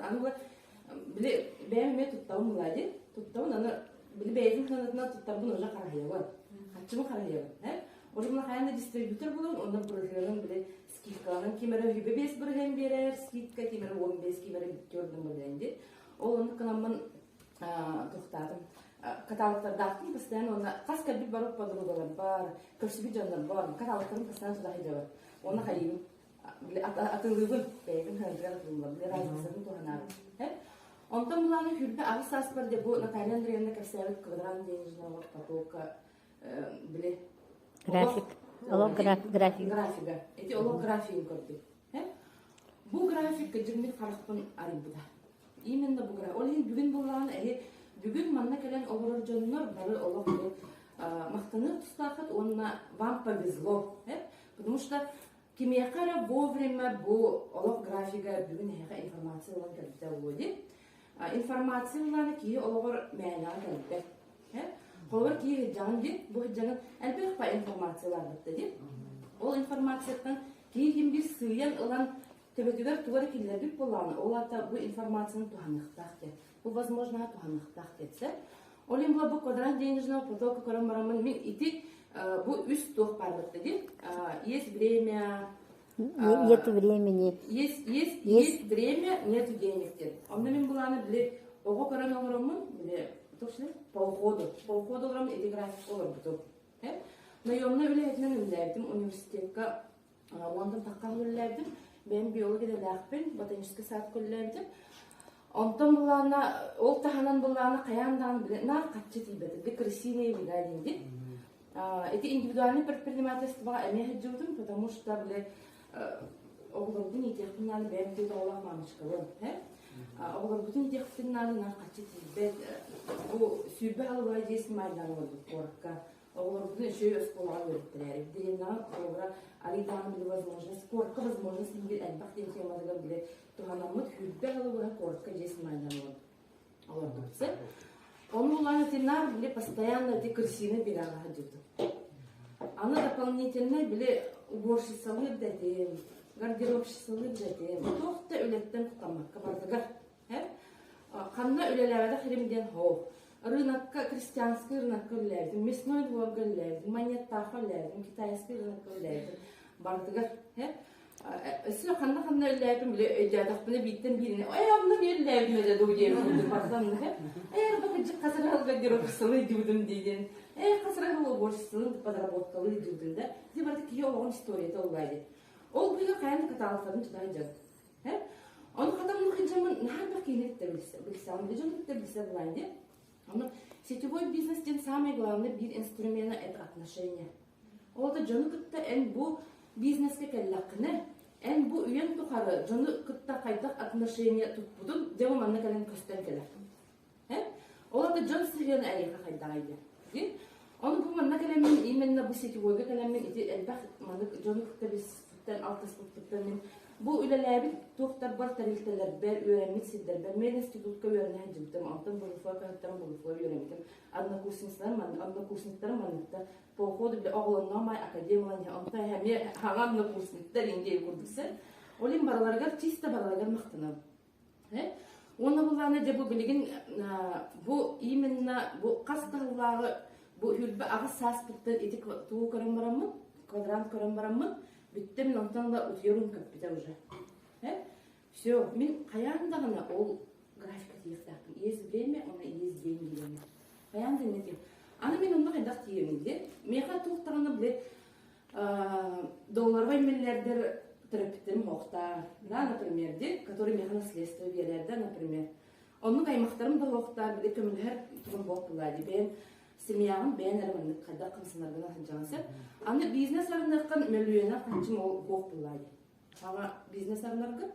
аны биле бәме туттауым булади. Туттауын аны биле бәйзин ханатына туттарбын уже карайыгы. Хатчымы карайыгы. Орумна хайында дистрибьютор болон, онда бургерин биле скидканын кимере 5 бирген берер, скидка кимере 15 кимере көрдүм биленди. Ол оны канамын тоқтадым. Каталогтардақтың постоянно оны қасқа бір барып подругалар бар, көрсігі жандар бар, каталогтарын постоянно туда хидевар. Оны хайым, атылығын, бәйгін хандырар қылылар, біле разылсырын туғанары. Онтан бұланы хүрбе ағы сас бар деп, бұл Наталья Андреевна Кавсявет квадрат денежного потока, біле... График, олог график. Графига, эти олог графиин көрді. Бұл график жырмет қарықпын арибуда. Именно бұл график. Ол бүгін бұланы, бүгін манна келен олар жоннор бары олог мақтаны тұстақыт, онына вам повезло. Потому что кемеқара вовремя бұл олог графига бүгін әйға информация олан кәлбіті олуды. Информация оланы кейі олығыр мәйна кәлбіт. Қолыр кейі жаңын деп, бұл жаңын әлбек па информациялар бітті деп. Ол информацияттан кейі бір сүйен олан төбетігер туғары келердік боланы. Ол ата бұл информацияны туғанықтақ деп. Бұл возможно туғанықтақ детсе. Олен бұл квадрат денежного потока көрім мен ити бұл үст тоқ бар бітті деп. Есть время... Нету времени. Есть время, нету денег деп. Онда мен бұланы біле, оғы көрін оғырымын, біле, по уходу. По уходу оғырым эти график олар бұтып. Наемна өләйтінен өләйдім университетка, Лондон таққан өләйдім. Ben biyologide laqpin, botanический сад көлләйдім. Онтан бұланы, ол тағанан бұланы қаяндан біле, нар қатчы тейбеді, біле крысиные видадинди. Эти индивидуальные предпринимательствоға әмех жүрдім, потому что біле, оғылырдың етеқпіннаны бәм дейді олақ мамышқылым. Оғылырдың етеқпіннаны нар қатчы тейбеді, бұл сүйбі алуға дейсін майдан олды қорыққа. Оғылырдың үші өз қолаға өрттілері. Дереннан қолыра алидан біле возможность, қорыққа возможность біле әлбақ ден темадыға біле туғанамыд хүрбі алуға қорыққа дейсін майдан олды бұтсы. Оны оланы тенар біле постоянно эти крысины бераға жүрді. Аны дополнительно біле уборщицалы дәдем, гардеробщицалы дәдем. Тоқты өлеттен құтамаққа бардығар. Қанна өлеләвәді хиримден хоу. Рынокка, крестьянский рынокка өлләйдім, мясной дворга өлләйдім, монеттаға өлләйдім, китайский рынокка өлләйдім. Бардығар. Өсілі қанна өлләйдім, өйдәдіқ біле биттен біріне. Аяғымны өлләйдім өдеді өдеймін. Бардығымды. Бақыджы қазір алға героғысылы дүйдім дейден. Қазір алға уборщицылы подработкалы дүйдім да. Де барды кей оғын историята олайды. Ол бұйға қайын каталықтарын тұдай жаз. Оны қатамын қынжамын нағандар кейінетті білсе, оны біле білсе бұлайын. Сетевой бизнестен самый главный bir инструмент это отношения. Олда жоны кытта эн бу бизнеске келлакны, эн бу үйен тухары жоны кытта кайдак отношения тутпудун, демо манна келен көстен келер. Олда жон сыгын айга кайдагайды. Оны бу манна келен именно бу сетевойга келен мен иди элбах манна жоны кытта biz tutan altı tutan men bu ülelerde doktor бар тарихтелер бер öğrenmişsindir. Ben men institutka öğrendim. Алтын булыфа кайттан булыфа öğrendim. Однокурсниктарым маныкта по ходу бile оғланмай академияны онта хәме хагам однокурсниктар инде күрдүсә. Олим бараларга чисто бараларга мактанам. Оны булганы де бу билген бу именно бу кастагылары бу хүрбе агы саспыттан этик туу көрөн бараммы? Квадрант көрөн бараммы? Биттем онтан да утьерун капита уже. Все, мен қаянда ғана ол графика тиектақпын. Есть время, она есть деньги. Қаянда не тем. Аны мен онда қайдақ тиемінде. Меға туқтағаны біле долларвай миллиардер терапевтерім оқтар. Да, например, де, который меға наследство берерді, например. Оның аймақтарым да оқтар, біле көмілер тұғын боқ бұлайды. Бен семьяғым бән әрмінді қайдақ қымсынарғына жансы. Аны бизнес арынаққан мөлуена қанчым ол боқ бұлайды. Ама бизнес арынарға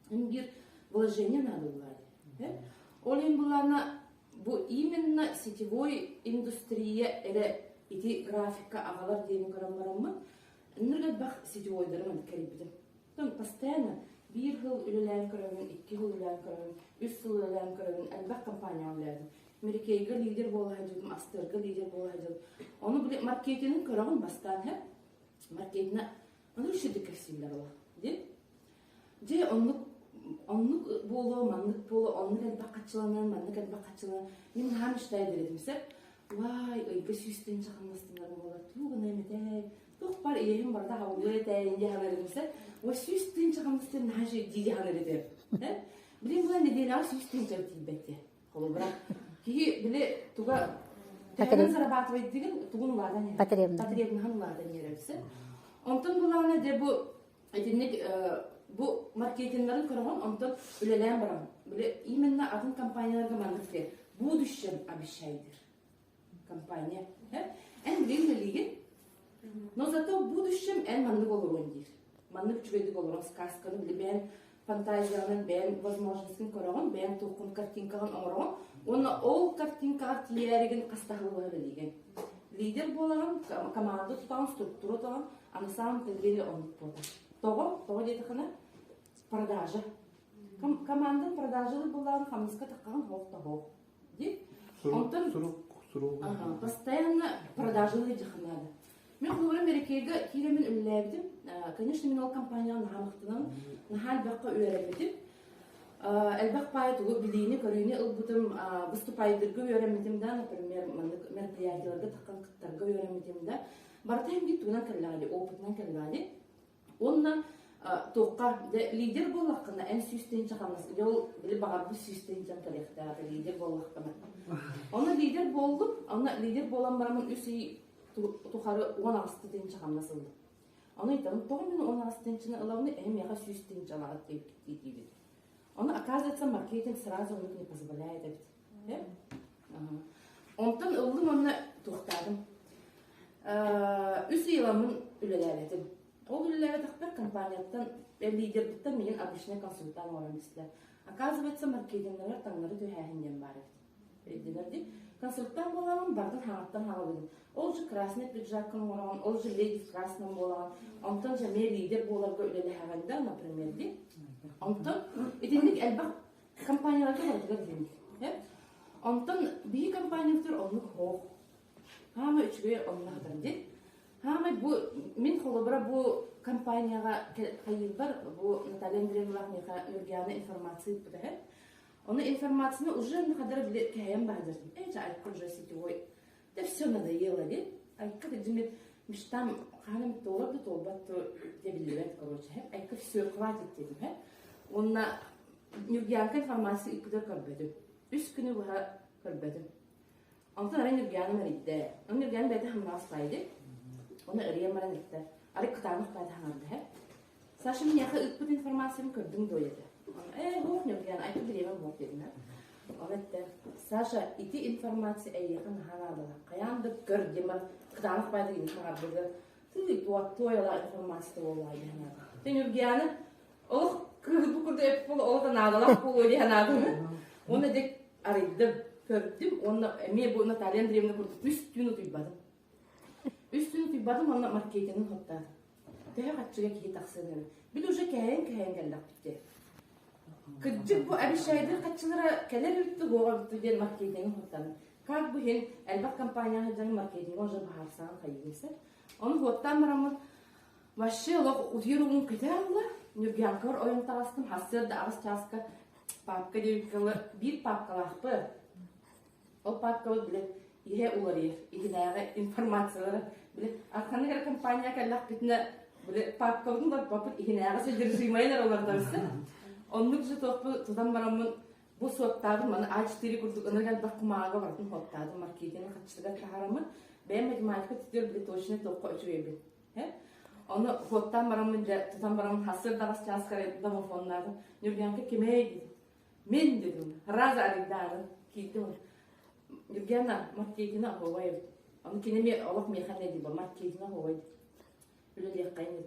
bir вложение надо владеть. Олин булана бу именно сетевой индустрия или эти графика агалар дейін көрембарамы. Нұргат бақ сетевой дырман кәрібдім. Постоянно bir yıl ülelen körümün, 2 yıl ülelen körümün, 3 yıl ülelen körümün, әлбәқ компания өләдім. Америкайға лидер болайдым, Астырға лидер болайдым. Оны біле маркетинг көрігін бастан хәп. Маркетина, оны үшеді кәсімдер олар. Де онлық оннук болу, маннык болу, оннук әлбақ қатчыланан, маннык әлбақ қатчыланан. Мен хам іштай дередім сәп. Вай, өйгі сүйістен жақынластыңдар болар. Туғын әметай. Туқ бар, иегім барда хавылы әтәйінде хана дередім сәп. Ой, сүйістен жақынластың нәжі дейді хана дередім. Білем бұла неделі ау сүйістен жақын бәтте. Қолы бірақ. Кеге біле туға тәйін зарабатывайды деген туғын ұладан ер. Потребны хан ұладан ерепсі. Онтын бұлағына де бұл әтенек bu marketinglerin kırağın ondan üleleyen baran. Böyle именно adın kampanyalarga mandık ver. Bu düşen bir şeydir. Kampanya. En bilinmeliğin. Но зато будущем en mandık olur ondir. Mandık çüvedik olur. Сказканы bile ben fantazyanın, ben возможностын kırağın, ben toqun kartinkagan oğrağın. Onu ol kartinkagar tiyerigin kastağılığı bilegen. Lider bolan, komanda tutan, strukturu tutan, ana самом деле он Того дейді қана продажа. Команда продажалы болған хамысқа таққан хоқ-та-хоқ. Постоянно продажалы жақынады. Мен құлғырым әрекейгі кейлемен үліләбдім. Конечно, мен ол компанияның хамықтынан нахал баққа үйәрәбедім. Әлбақ байы тұғы білейіне, көрейіне ұлбұтым выступайдырғы үйәрәмедімді, например, мероприятияларға таққан қыттарға үйәрәмедімді. Бартайым дейді тұғынан кәлләғали, опытынан кәлләғали. Onunla toqqa lider bollaqına en süsten çaqamız. Yol bile bağır bu süsten çaqalaqda lider bollaqına. Ona lider boldum. Ona lider bolan baramın üsü toqarı 16-dən çaqamnasıldı. Ona itam toğum men 16-dən çını alavını hem yağa süsten çaqalaq deyip. Ona оказывается маркетинг сразу он не позволяет это. Ondan oldum ona toxtadım. Üsü yılamın ülələdim. O ülelere takbar kampanyadan liderlikten benim abişine konsultan olmuşlar. Оказывается, marketingler tanları tühəhinden var. Bildilerdi. Konsultan bolan bardan hanattan haladım. Olcu krasный пиджакın olan, olcu lady в красном olan, ondan jeme lider bolarga ülele haganda, например, di. Ondan etinlik elbaq kampanyalarda bardılar dedik. Ondan bir kampanyalar onluk hoq. Hama üçgü onlardan di. Hama bu min xolabra bu компанияға қайыл бар, bu Наталья Андреевна Юргияна информация bu da. Onu информацияны уже на қадar bile kayam bağdır. Ece ayıp уже сетевой. Да все надоело, ли? Ayıp dedim, мечтам hanım dolabı dolbatı debilirler короче. Ayıp все хватит dedim. Onunla Юргиянка информация ipüde körbedim. 3 günü bura körbedim. Ondan ben Юргияна maride. Onun Юргияна beyde hamraslaydı. Onu araya maran etti. Arı kıtanlık bayda hanardı hep. Saşa min yağı ıkbıt informasiyonu kördüm doydu. Hoğuk Юргияна, ayıp bir evim hoğuk dedim. Onu etti. Saşa iti informasiya yakın hanardılar. Kayandık gör demir. Kıtanlık bayda gini hanardılar. Tüy toyala informasiya olaydı hanardı. Sen Юргияна, oğuk kırdı bu kurdu hep bolu oğudan ağdalak bolu öyle hanardı. Onu dek araydım. Kördüm. Onu eme bu Наталья Андреевна kurdu. Üstünü duybadım. Üstünü tüybadım, onunla marketinin hottadı. Tüye kaççıya ki taksınırım. Bir de уже kəhəyin gəldik bitti. Kıcık bu abi şeydir, kaççılara keler bitti, goğa bitti diyen marketinin hottadı. Как bu hen, elbaq kampanyanı canı marketini oca baharsan kayıysa. Onu hottan maramın, vaşı olaq udirumun kıtağımla, Юргиянка var, oyun tağastım, hasır da ağız çaska, papka deyikkalı, bir papkalaq bu. O papkalı bile, ihe uları, ihinaya informasiyaları, bile arkanı kadar kampanya kallaq bitine, bile papkalığın da papıt ihinaya sözlerişiymaylar olardı ise. Onluk jı toqbu tutan baramın bu sottadım, bana A4 kurduk, ona gel bakmağa vardım hottadım, marketini kaçtılar kaharamın. Ben matematika tutuyor bile toşine toqqa uçuyor. Onu hottan baramın, tutan baramın hasır dağız çaskara domofonlardım. Юргиянка kime dedim? Men dedim, razı arıgdadım, gittim. Юргияна маркетина ховай. Аны кинеме алып механе дип маркетина ховай. Үлелек кайны.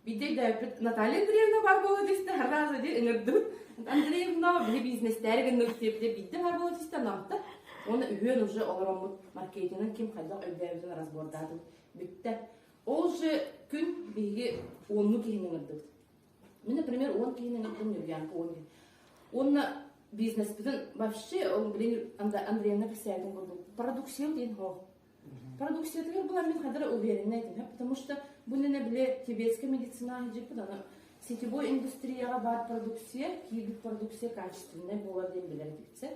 Бидде да Наталья Андреевна бар болу дисте разы ди иңирдим. Андреевна били бизнестерге нүктепте бидде бар болу дисте намта. Оны үйөн уже олором маркетинин ким кайда өйдәбен разбордадым. Битте. Ол же күн биги 10 кийиңирдим. Мен, например, 10 кийиңирдим Юргиянка 10. Оны бизнес бүтін вообще ол білен Андреевна писаятын көрді. Продукция дейін хоқ. Продукция тегер бұла мен қадыр уверенна едім. Потому что бұл нене біле тибетская медицина жеп бұданы сетевой индустрияға бар продукция, кейбір продукция качественная болар деп білер дейбітсе.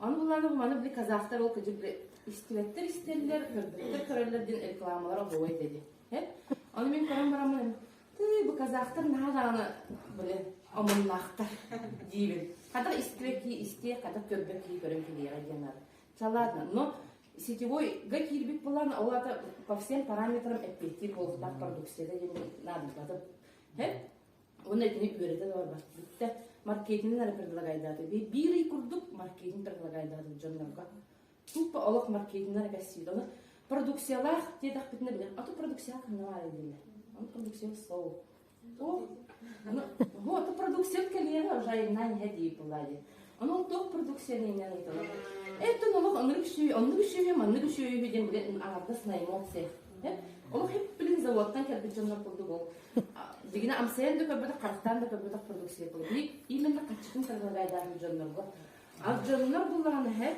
Аны бұланы бұманы білі казақтар ол көже білі истиветтер истерлер, көрбеттер көрерлерден рекламалар болуай деді. Аны мен көрім барамын, бұл казақтар нағаны білі омыннақтар дейбін. Қадақ истивеки исте, қадақ көрбеки көрім келеға денар. Чаладно, но сетевой га кирбит болан, олата по всем параметрам эппетир болуқтақ продукцияда демін надылбады. Оны этini үйрете бар бар. Битте маркетингин предлагайдады. Бири курдук маркетинг предлагайдады жоннорго. Тупо олок маркетингин кассиды. Оны продукциялар тедак битне билет. А то продукция кыннар эле. Он продукция слов. Вот продукция келеге уже нан хеди булады. Он ток продукция не айтылат. Это новых анрык шүй биден билет ардас на эмоция. Ол хеп билин заводтан келбит жоннор курду бол. Дегене амсаян да көбөдө карттан да көбөдө продукция болду. Именно качкын предлагайдарын жоннорго. Ал жоннор булганы хеп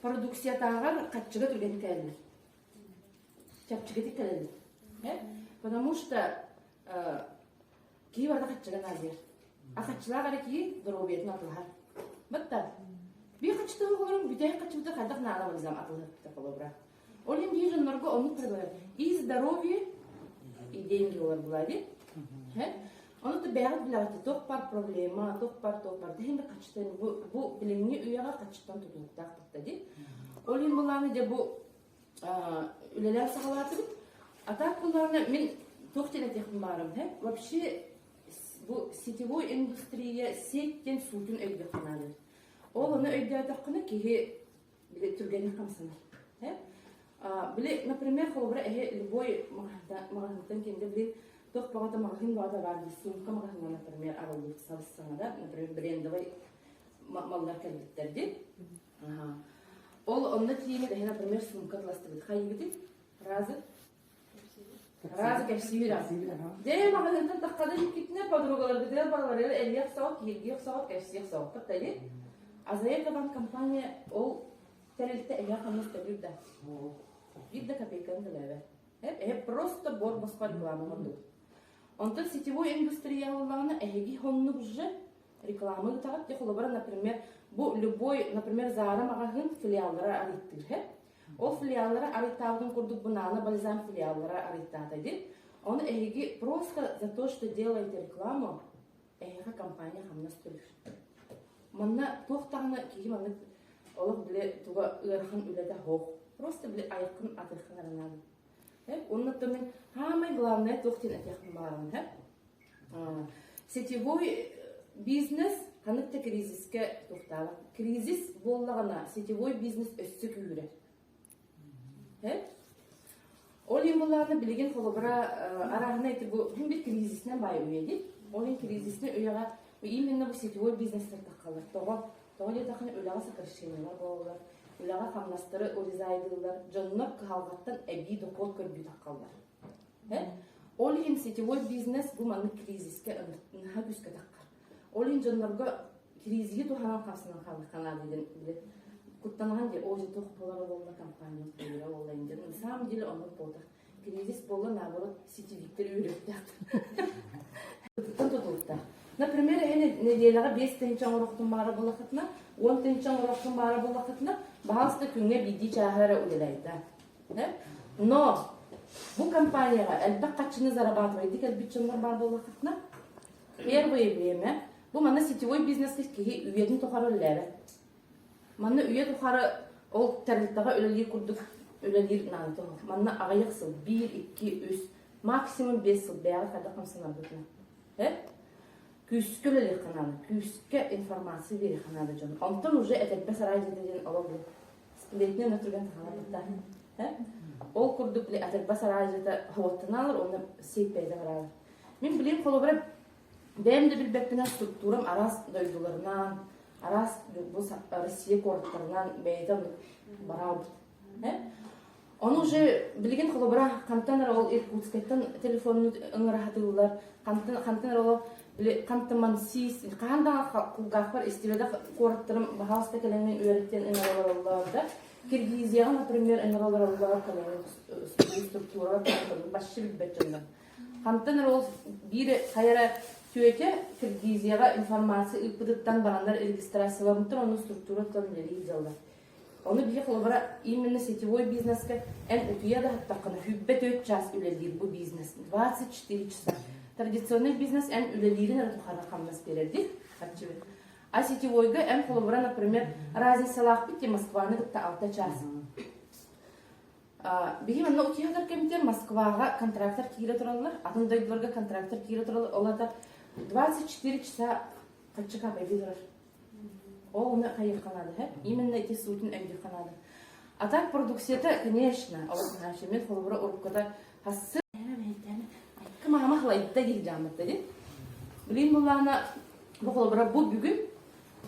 продукциятагар качыга түрген келди. Чапчыга келди. Потому что кийбарда качыга назер. А качылар ки дробиетин атылар. Баттар. Би качты болорум, бидей качыда кадак нала вызам атылар таколобра. Олин дижен норго он предлагает и здоровье, и деньги олар булади. Он то бегат билати, тох пар проблема, тох пар. Дегенде качтан бу билимни уяга качтан тутуктак тади. Олин буланы де бу үлелер сагалаты. А так буланы мен тохтене техим барым. Вообще бу сетевой индустрия сеттен сутун өйдө каналы. Ол аны өйдө такына ки биле түргени камсына. Били, например, холобра любой магазин кенде били тох багата магазин багата бар ди сумка магазин, например, аралык салсана да, например, брендовый маллар келбиттер ди. Ол онда тиеме да, например, сумка кластырды. Хайбити разы кәпсивира. Де магазинтан таққада жикитне подругалар бите балалар элек саат, елгек саат, кәпсивек саат таптай. Азая кабан компания ол терелте элек хамыс тәбирда. Видно копейканы төләбе. Просто борбас по рекламу онду. Онтан сетевой индустрия олағына әйгі хонны бұжы рекламы ұтағат. Те холобара, например, бұл любой, например, Зара магазин филиаллары арыттыр. Ол филиаллары арыттағын құрдық бұнаны бальзам филиаллары арыттады. Он әйгі просто за то, что делаете рекламу, әйгі компания хамна стөлір. Манна тоқтағына кейі манны олық біле туға ұйархан үләді хоқ. Просто били айқын атырқын аранады. Онны томен самое главное тоқтен әтеқін барым. Сетевой бизнес қанытты кризиске тоқталы. Кризис боллағына сетевой бизнес өссі күйірер. Ол ең болағына білеген қолыбыра арағына еті бұл бір кризисінен бай өйеді. Ол ең кризисіне өйеға именно бұл сетевой бизнестер таққалар. Тоғы етақын өліға сақыршенелер болалар. Улага хамнастыры оризайдылар, жоннор калгаттан эби доход көрбү таккалар. Олин сетевой бизнес бу маны кризиске ынха күскө таккар. Олин жоннорго кризиге туханан касынан калыккана деген куттанган же ожи тох болары болна компания күйрө болайын деп. На самом деле оны болду. Кризис болду наоборот сетевиктер үйрөттү. Тутулукта. Например, неделяға 5 тенчан ұрықтың бары болақытына, 10 тенчан ұрықтың бары болақытына, бағалысты күнге биді чағары үлелейді. Но бұл компанияға әлбәк қатшыны зарабатывайды, кәлбітчінлер бар болақытына, первое время бұл мана сетевой бизнеске кейі үйетін тұқары үлелері. Мана үйет тұқары ол тәрліктіға үлелер күрдік, үлелер нанты. Мана ағайық сыл 1, 2, 3, максимум 5 сыл бәғі қады қамсына бұтына. Күскө леле каналы, күскө информация бери каналы жон. Онтон уже этек басарай деген ологлу. Сплетне натурган каналда. Ол курдук ле этек басарай жета хоттаналар, оны сейпейде баралар. Мен билем колобра бем де билбеппена структурам арас дойдуларынан, арас бу Россия корттарынан бейден барал. Он уже билген колобра кантанар ол иркутскайдан телефонну ыңырахатылар, кантанар ол Кантаман сис, канда кулгахпар истиледа корттырым бахаста келенен үйреттен энероларларда. Киргизияга, например, энероларлар келенен структура башчы билбетченда. Хантан ол бир хайра түйете Киргизияга информация ыппыдыттан барандар регистрацияланып оны структураттан бери жалда. Оны бие холбара именно сетевой бизнеске утуя да тақына хүббет 4 час үлелир бу бизнес 24 часа. Традиционный бизнес үлелирин ратухара камнас берерди. А сетевойга холбара, например, разница лахпити Москваны гытта 6 час. Бигим анна утуядар кемтер Москвага контрактор кире туралар, атындайдыларга контрактор кире туралар, оларда 24 часа качка бейдилар. Ол уны кайыкканады, именно эти сутин эмдикканады. А так продукцияда, конечно, мен холбара уруккада хассы кымама хлайда киржамытта ди. Билин булана бу холбара бу бүгүн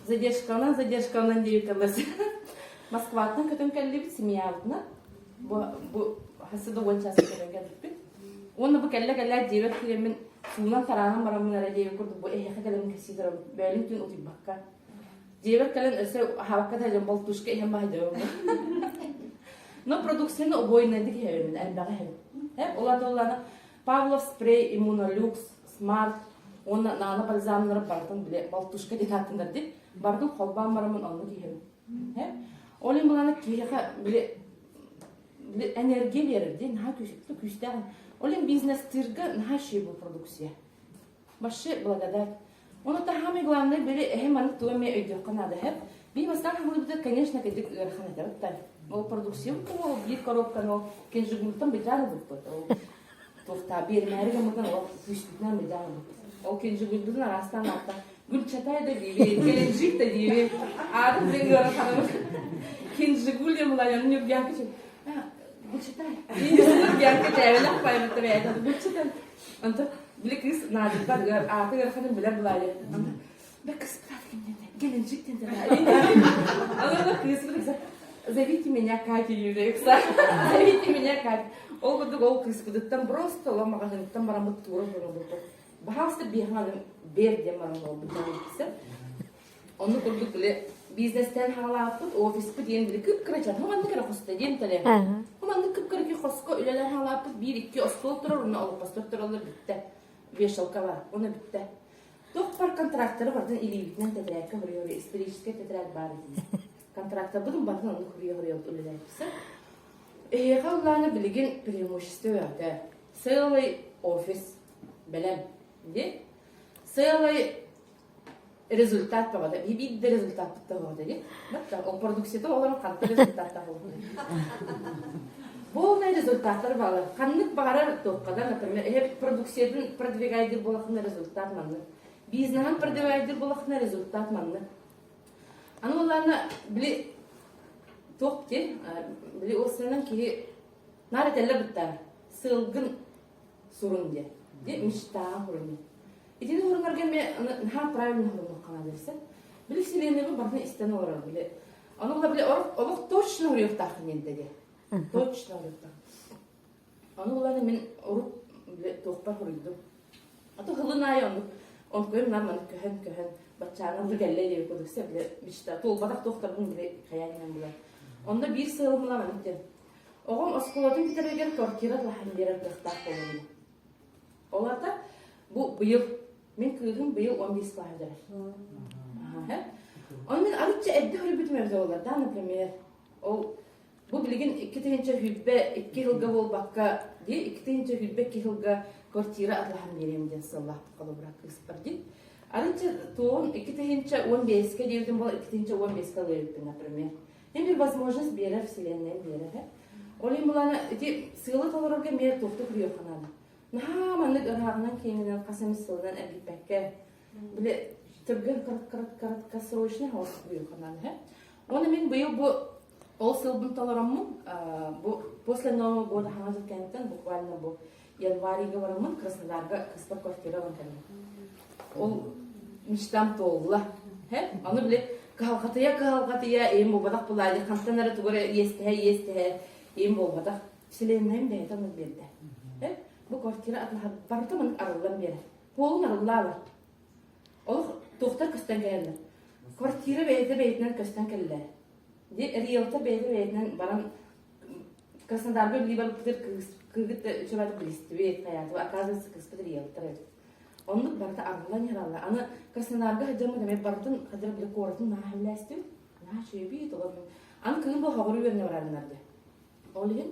задержканан дейт аласы. Москватын көтөн келди семьябытна. Бу хассы да он час келген бит. Оны бу келле дебет киремен сунан таранан барамын ара дебет курду бу эхе келем кесидер бәлин тун утып бакка. Дебет келен өсө хавакка тажан болтушка эхем байда. Но продукцияны обойна дик хевен, әлбәгә хевен. Оларда Павлов спрей, иммунолюкс, смарт, оны наны бальзамнары бардын биле болтушка дикаттындар дип, бардын холбан барамын аны киһем. Олин буланы киһә биле энергия берер ди, на күшүктө күчтәгән. Олин бизнес тирге на ши бу продукция. Башы благодар. Оны та самое главное биле эхеманы туэме өйдө канады хеп. Би бастан хурды, конечно, кедик ханада тар. Ол продукция то бир коробка, но кенжигултан бежаны бут. Тофта бермәргә мыгын ол күчтүнән бежаны бут. Ол кенжигулдун арасынан атта. Гүлчатай да диби, келенжик да диби. Ады биленгәр ханым. Кенжигул я була, я не бьянка. Гүлчатай. Инде бьянка тәвеләп кайып тәвәдә. Гүлчатай. Анта Бликис надо так, а ты ханым беләр булай. Бекс правильно. Келенжик тенде. Алар кыз зовите меня Катя Юрекса. Зовите меня Катя. Ол буду ол кыз будыттан просто ламагындыктан барамыт туры булды. Бахаста бихалым берде мараңол бутансы. Оны курдук эле бизнестен халапыт, офиспыт ендири кып кырачат. Маманды кара хоста дем тале. Маманды кып кырки хоско үлелер халапыт 1-2 остол турар, уну алып пастор туралар битте. 5 жылка бар, оны битте. Тох пар контракторы бардын илибитнен тетрәккә хөрөйөр, исторический тетрәк бар иде. Контрактор будем бардын аны хөрөйөр үлелер. Халланы билген преимущество это. Целый офис белем. Ди? Целый результат бабада. Бибид результат бабада ди. Бакта о продукцияда олар канты результат табылды. Полный результаттар балы. Каннык багарар топкада, например, продукциядын продвигайдыр болахына результат манны. Бизнесен продвигайдыр болахына результат манны. Аны оларны били топти, били осынан ки нары телле биттар. Сылгын сурун ди. Ди мечта хурун. Идин хурунарга мен правильно хурун канадырса. Били силенеби бардын истен орар били. Аны олар били олук точно урыйып тахын ди. Точно урыйып. Аны оларны мен уруп били тохпар хурuydu. Аты хылынай он көм наман көһөн бачаның бир гәлле дип кодыкса били мечта толбадак тохтардын били хаянынан була. Онда бир сылымла мен. Огом осколатын битерген квартира лахын берер дыктак болду. Оларда бу быйыл мен кыйгын быйыл 15 класстар. Он мен арыча эдде хөрбүтмөбүз оларда, например, ол бу билген 2-нче хүббе 2 жылга болбакка ди 2-нче хүббе 2 жылга квартира атлахын берем деп саллах калып брак ди. Арыча тоон 2-нче 15ке дилдим бол 2-нче 15ке лейппин, например. Эми возможность берер вселенная берер. Олим буланы эти сыйлы толорга мер тофту күйөканады. Нахаманнык ырагынан кеңинен касым сылынан әбипәккә. Биле түргән кырат срочный хавас күйөканады. Оны мен быйыл бу ол сылбын толораммын. Бу после Нового года ханазы кенттен буквально бу январьга барамын Краснодарга кыспар квартира банканы. Ол мечтам толла. Аны биле калгатыя эм бабадак булайды. Кантанары тугары есте эм бабадак. Вселенная да это берди. Бу квартира атлар бардымын арылдан бери. Полун арыллар. Ол тохтар көстөн келди. Квартира бейдинен көстөн келди. Ди риэлтор бейдинен баран Краснодарга либо пытыр кыгыт чебат блиствет хаяту, оказывается, кыспыт риэлтор. Он барта аргула не рала. Аны Краснодарга хаджамы деме бартын хаджар биле коратын нахиластым. Нахи бит олар. Аны кыгын бу хабару берне баралнарды. Олин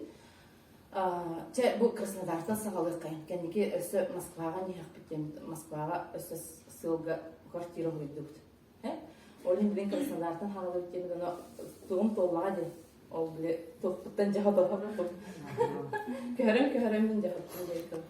те бу Краснодардан сагалык кайын. Кеники өсө Москвага не хакпитем. Москвага өсө ссылга квартира буйдук. Олин билен Краснодардан хагалык тем дано тугум толлага де. Ол биле топтан жаһада. Көрөм мен жаһаттан дейкем.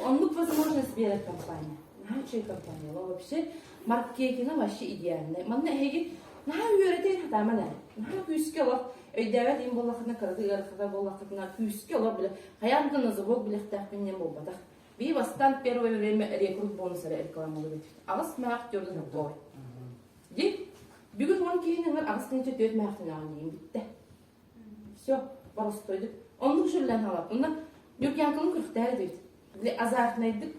Он возможность берет компания. Научи компания. Вообще маркетинг вообще идеальный. Манна хеги на үйрөтөйн хатамана. На күскө ло өйдәвет ин боллахына кырдыгар хата боллахына күскө ло биле хаяндан забог биле тахминен болбада. Би бастан первое время рекрут бонусы рекламалый. Агыс мак жөрдү той. Ди бүгүн он кийинен агыс кенче төт мактын алып битти. Все, просто идет. Он лучше для нас. Он на юкянкам кырхтар идет. Для азартный идет,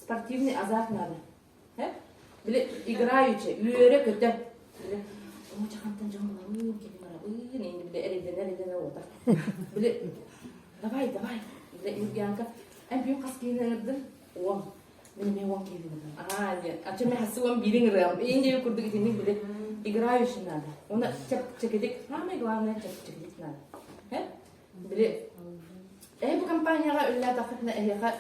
спортивный азарт надо. Для играючи, юре көтө. Для он чакантан жамла, кемара, не для эриден вот так. Для давай. Для юкянка. Бью каскинердин. Он. Мен он кевин. Нет. А чем я хасуам билинграм. Инде курдык тени для играющий надо. Он чекидик. Самое главное чекидик надо. Били. Бу компанияга үллә тахтна эхе.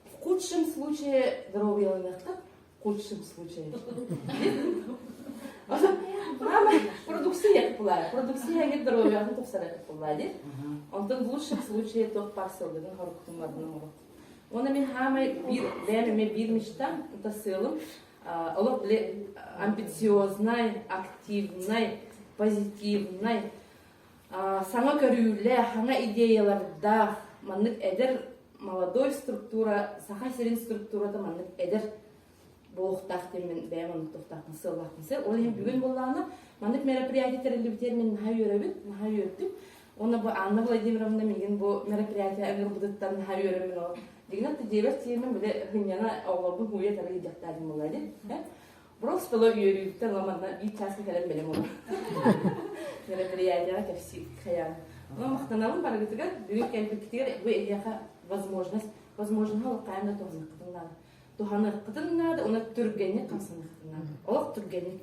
В худшем случае здоровье ланахта. В худшем случае. Мама, продукция купила. Продукция не здоровье, а то все купила, ди. Он в лучшем случае тот парсел, да, характер ладно. Он мен хамай бир, леме бир мечта, это силом. Олог били амбициозный, активный, позитивный. Саңа көрүле, хана идеяларда маннык эдер молодой структура, саха серин структурада маннык эдер болуктак темен бәйман токтакын сыллакын сел. Ол эми бүгүн болганы маннык мероприятиялерди битермен нахайөрөбүт. Оны бу Анна Владимировна меген бу мероприятия агыр будуттан нахайөрөмүн ол. Дигнат дебет темен биле хыняна оглобу хуя тарай жактадым булады. Просто было юридически, но мы и часто хотели белым он. Мероприятия, как все хаян. Но махтаналым парагитага, бүгүн кемпиктер, вы эяха возможность, возможно, лакайна тоже надо. Туханы кытын надо, оны түргенне камсын надо. Олак түргенне.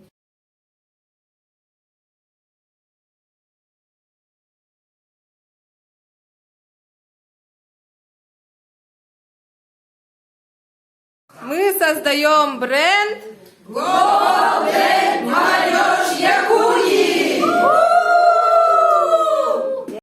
Мы создаем бренд Global